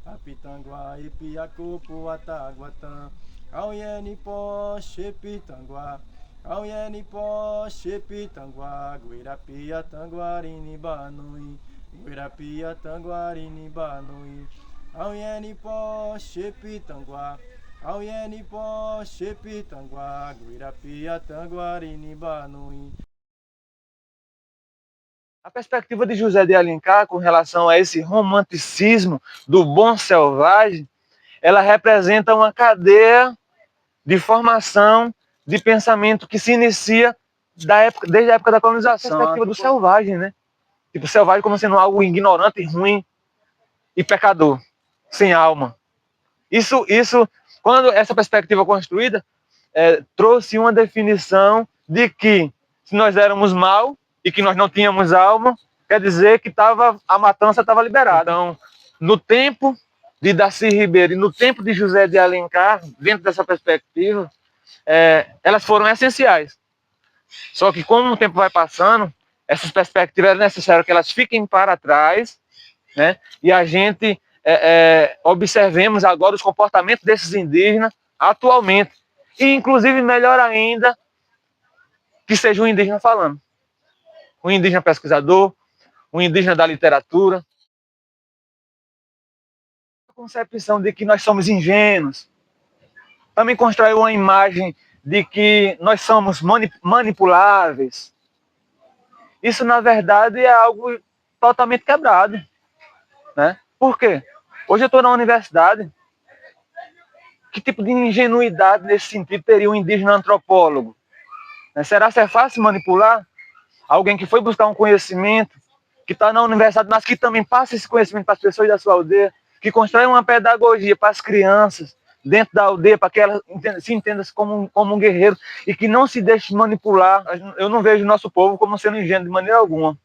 Apitangwa, Ipiakupu, Ataguatan, Auyenipo, Shipitangwa, Auyenipo, Shipitangwa, Guirapia, Tanguarini, Banui, Guirapia, Tanguarini, Banui, Auyenipo, Shipitangwa, Auyenipo, Shipitangwa, Guirapia, Tanguarini, Banui. A perspectiva de José de Alencar com relação a esse romanticismo do bom selvagem, ela representa uma cadeia de formação de pensamento que se inicia desde a época da colonização. A perspectiva do selvagem, né? Tipo, selvagem como sendo algo ignorante, ruim e pecador, sem alma. Isso quando essa perspectiva construída, trouxe uma definição de que se nós éramos mal e que nós não tínhamos alma, quer dizer que a matança estava liberada. Então, no tempo de Darcy Ribeiro e no tempo de José de Alencar, dentro dessa perspectiva, elas foram essenciais. Só que como o tempo vai passando, essas perspectivas é necessário que elas fiquem para trás, né? E a gente observemos agora os comportamentos desses indígenas atualmente. E, inclusive, melhor ainda, que seja um indígena falando. Um indígena pesquisador, um indígena da literatura. A concepção de que nós somos ingênuos também constrói uma imagem de que nós somos manipuláveis. Isso, na verdade, é algo totalmente quebrado, né? Por quê? Hoje eu estou na universidade. Que tipo de ingenuidade nesse sentido teria um indígena antropólogo? Será que é fácil manipular alguém que foi buscar um conhecimento, que está na universidade, mas que também passa esse conhecimento para as pessoas da sua aldeia, que constrói uma pedagogia para as crianças dentro da aldeia, para que elas se entendam como um guerreiro e que não se deixe manipular? Eu não vejo o nosso povo como sendo ingênuo de maneira alguma.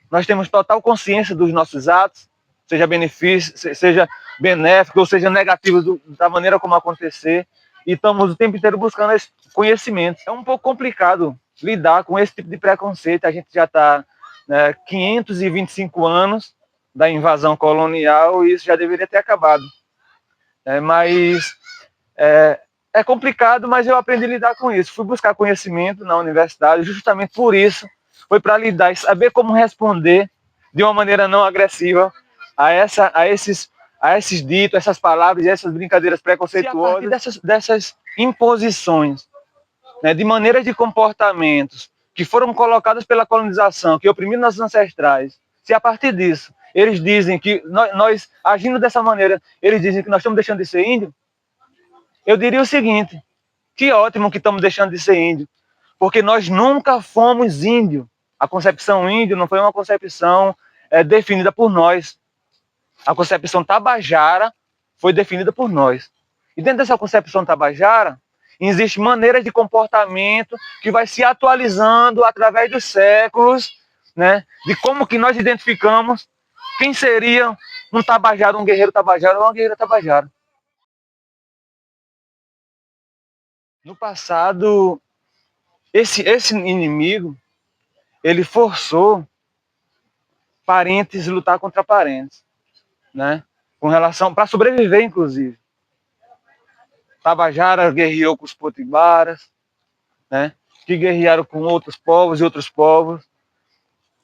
Nós temos total consciência dos nossos atos, seja benefício, seja benéfico ou seja negativo da maneira como acontecer, e estamos o tempo inteiro buscando esse conhecimento. É um pouco complicado lidar com esse tipo de preconceito. A gente já está 525 anos da invasão colonial e isso já deveria ter acabado. Mas é complicado, mas eu aprendi a lidar com isso. Fui buscar conhecimento na universidade, justamente por isso, foi para lidar e saber como responder de uma maneira não agressiva a esses ditos, essas palavras, essas brincadeiras preconceituosas. E a partir dessas imposições, né, de maneiras de comportamentos que foram colocadas pela colonização, que oprimiram nossos ancestrais, se a partir disso eles dizem que nós agindo dessa maneira, eles dizem que nós estamos deixando de ser índio, eu diria o seguinte: que ótimo que estamos deixando de ser índio, porque nós nunca fomos índio. A concepção índio não foi uma concepção definida por nós. A concepção tabajara foi definida por nós. E dentro dessa concepção tabajara, existem maneiras de comportamento que vai se atualizando através dos séculos, né, de como que nós identificamos quem seria um tabajara, um guerreiro tabajara ou uma guerreira tabajara. No passado, esse inimigo, ele forçou parentes a lutar contra parentes, né? Com relação, para sobreviver, inclusive. Tabajara guerreou com os potibaras, né? Que guerrearam com outros povos e outros povos,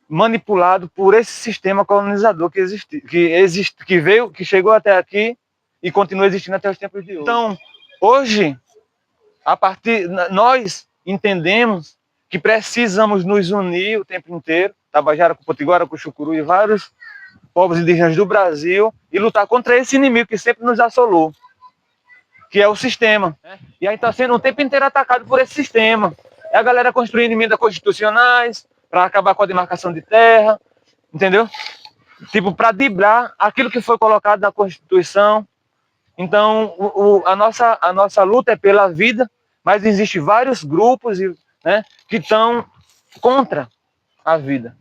manipulado por esse sistema colonizador que chegou até aqui e continua existindo até os tempos de hoje. Então, hoje, nós entendemos que precisamos nos unir o tempo inteiro, Tabajara, com Potiguara, com Chucuru e vários povos indígenas do Brasil, e lutar contra esse inimigo que sempre nos assolou, que é o sistema. E aí está sendo o tempo inteiro atacado por esse sistema. É a galera construindo emendas constitucionais para acabar com a demarcação de terra, entendeu? Tipo, para driblar aquilo que foi colocado na Constituição. Então, a nossa luta é pela vida, mas existem vários grupos, né, que estão contra a vida,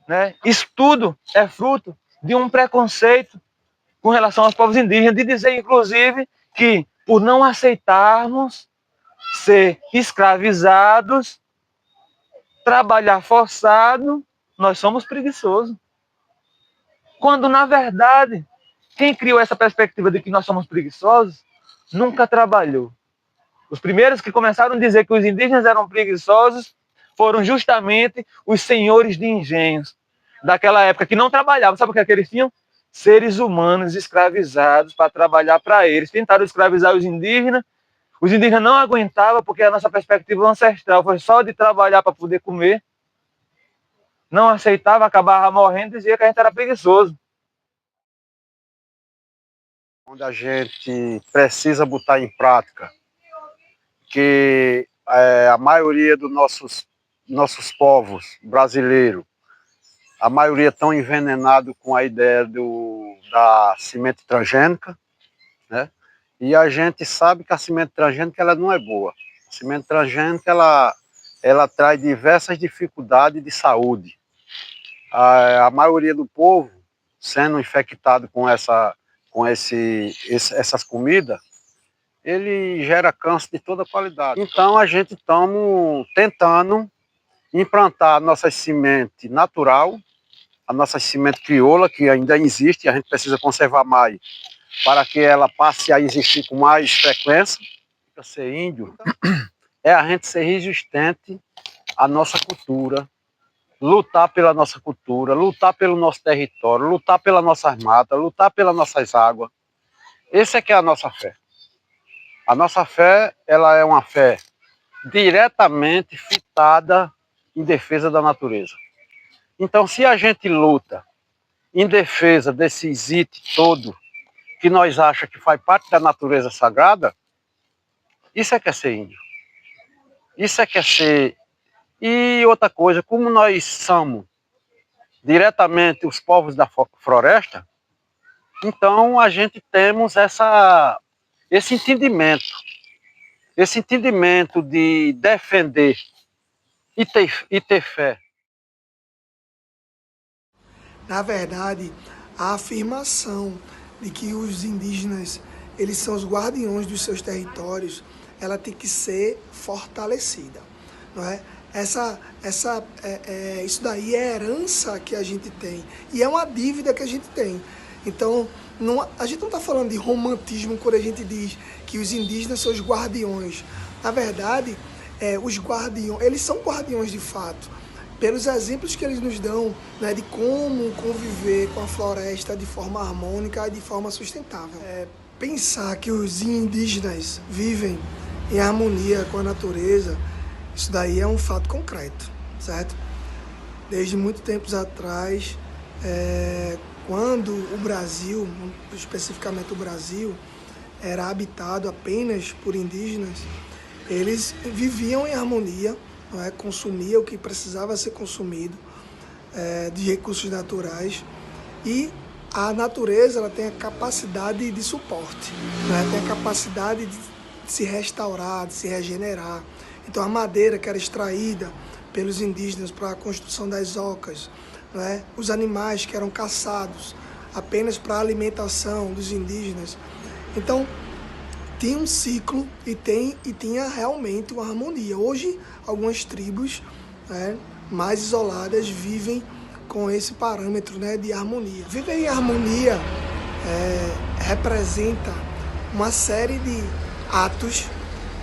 né? Isso tudo é fruto de um preconceito com relação aos povos indígenas, de dizer, inclusive, que por não aceitarmos ser escravizados, trabalhar forçado, nós somos preguiçosos. Quando, na verdade, Quem criou essa perspectiva de que nós somos preguiçosos nunca trabalhou. Os primeiros que começaram a dizer que os indígenas eram preguiçosos foram justamente os senhores de engenhos daquela época, que não trabalhavam. Sabe o que é que eles tinham? Seres humanos escravizados para trabalhar para eles. Tentaram escravizar os indígenas não aguentavam porque a nossa perspectiva ancestral foi só de trabalhar para poder comer. Não aceitava, acabava morrendo e dizia que a gente era preguiçoso. Onde a gente precisa botar em prática que a maioria dos nossos povos brasileiros, a maioria estão envenenados com a ideia da semente transgênica, né? E a gente sabe que a semente transgênica ela não é boa. A semente transgênica ela traz diversas dificuldades de saúde. A maioria do povo sendo infectado com essas comidas, ele gera câncer de toda qualidade. Então a gente está tentando implantar a nossa semente natural, a nossa semente crioula, que ainda existe, a gente precisa conservar mais para que ela passe a existir com mais frequência. Para ser índio, é a gente ser resistente à nossa cultura, lutar pela nossa cultura, lutar pelo nosso território, lutar pelas nossas matas, lutar pelas nossas águas. Essa é que é a nossa fé. A nossa fé, ela é uma fé diretamente fitada em defesa da natureza. Então, se a gente luta em defesa desses itens todos que nós achamos que faz parte da natureza sagrada, isso é que é ser índio. Isso é que é ser... E outra coisa, como nós somos diretamente os povos da floresta, então a gente temos esse entendimento de defender e ter fé. Na verdade, a afirmação de que os indígenas eles são os guardiões dos seus territórios, ela tem que ser fortalecida, não é? Isso daí é herança que a gente tem e é uma dívida que a gente tem. Então, a gente não está falando de romantismo quando a gente diz que os indígenas são os guardiões. Na verdade, os guardiões, eles são guardiões de fato, pelos exemplos que eles nos dão, né, de como conviver com a floresta de forma harmônica e de forma sustentável. Pensar que os indígenas vivem em harmonia com a natureza, isso daí é um fato concreto, certo? Desde muito tempos atrás, quando o Brasil, especificamente o Brasil, era habitado apenas por indígenas, eles viviam em harmonia, não é? Consumiam o que precisava ser consumido de recursos naturais, e a natureza ela tem a capacidade de suporte, né? Tem a capacidade de se restaurar, de se regenerar. Então a madeira que era extraída pelos indígenas para a construção das ocas, né? Os animais que eram caçados apenas para a alimentação dos indígenas. Então tinha um ciclo e tinha realmente uma harmonia. Hoje algumas tribos, né, mais isoladas vivem com esse parâmetro, né, de harmonia. Viver em harmonia representa uma série de atos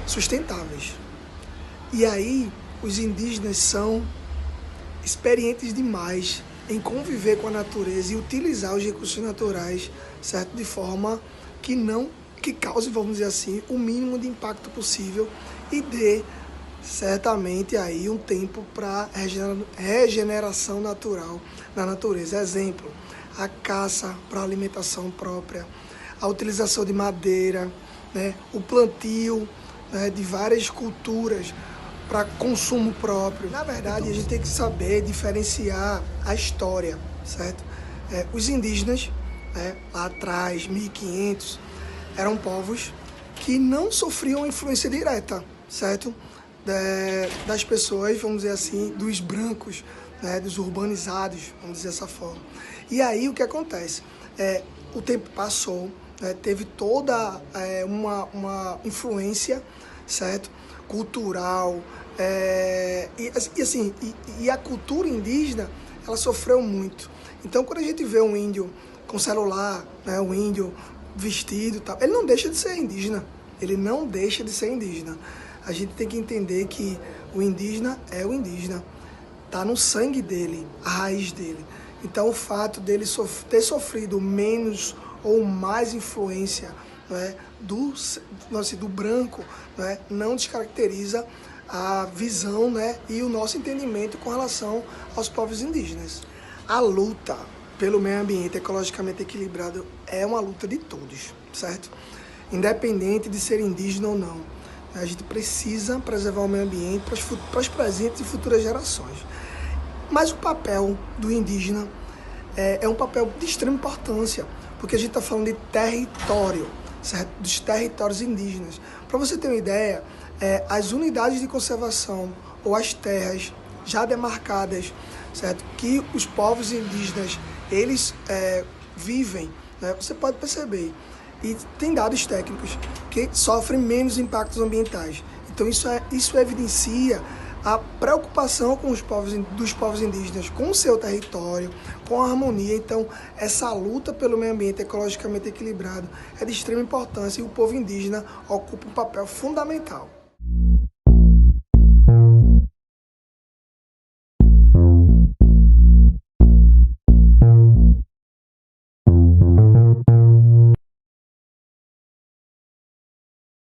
sustentáveis. E aí os indígenas são experientes demais em conviver com a natureza e utilizar os recursos naturais, certo? De forma que cause, vamos dizer assim, o mínimo de impacto possível e dê certamente aí um tempo para regeneração natural na natureza. Exemplo, a caça para alimentação própria, a utilização de madeira, né? O plantio, né, de várias culturas para consumo próprio. Na verdade, a gente tem que saber diferenciar a história, certo? Os indígenas, lá atrás, 1500, eram povos que não sofriam influência direta, certo? Das pessoas, vamos dizer assim, dos brancos, né? Dos urbanizados, vamos dizer dessa forma. E aí o que acontece? O tempo passou, né? Teve toda uma influência, certo? Cultural, e a cultura indígena, ela sofreu muito. Então, quando a gente vê um índio com celular, né, o índio vestido e tal, ele não deixa de ser indígena. Ele não deixa de ser indígena. A gente tem que entender que o indígena é o indígena. Está no sangue dele, a raiz dele. Então o fato dele ter sofrido menos ou mais influência, né, do branco, né, não descaracteriza a visão, né, e o nosso entendimento com relação aos povos indígenas. A luta pelo meio ambiente ecologicamente equilibrado é uma luta de todos, certo? Independente de ser indígena ou não. A gente precisa preservar o meio ambiente para as presentes e futuras gerações. Mas o papel do indígena é um papel de extrema importância, porque a gente está falando de território, certo? Dos territórios indígenas. Para você ter uma ideia, as unidades de conservação ou as terras já demarcadas, certo? Que os povos indígenas eles vivem, né? Você pode perceber. E tem dados técnicos que sofrem menos impactos ambientais. Então isso evidencia a preocupação com dos povos indígenas, com o seu território, com a harmonia. Então essa luta pelo meio ambiente ecologicamente equilibrado é de extrema importância e o povo indígena ocupa um papel fundamental.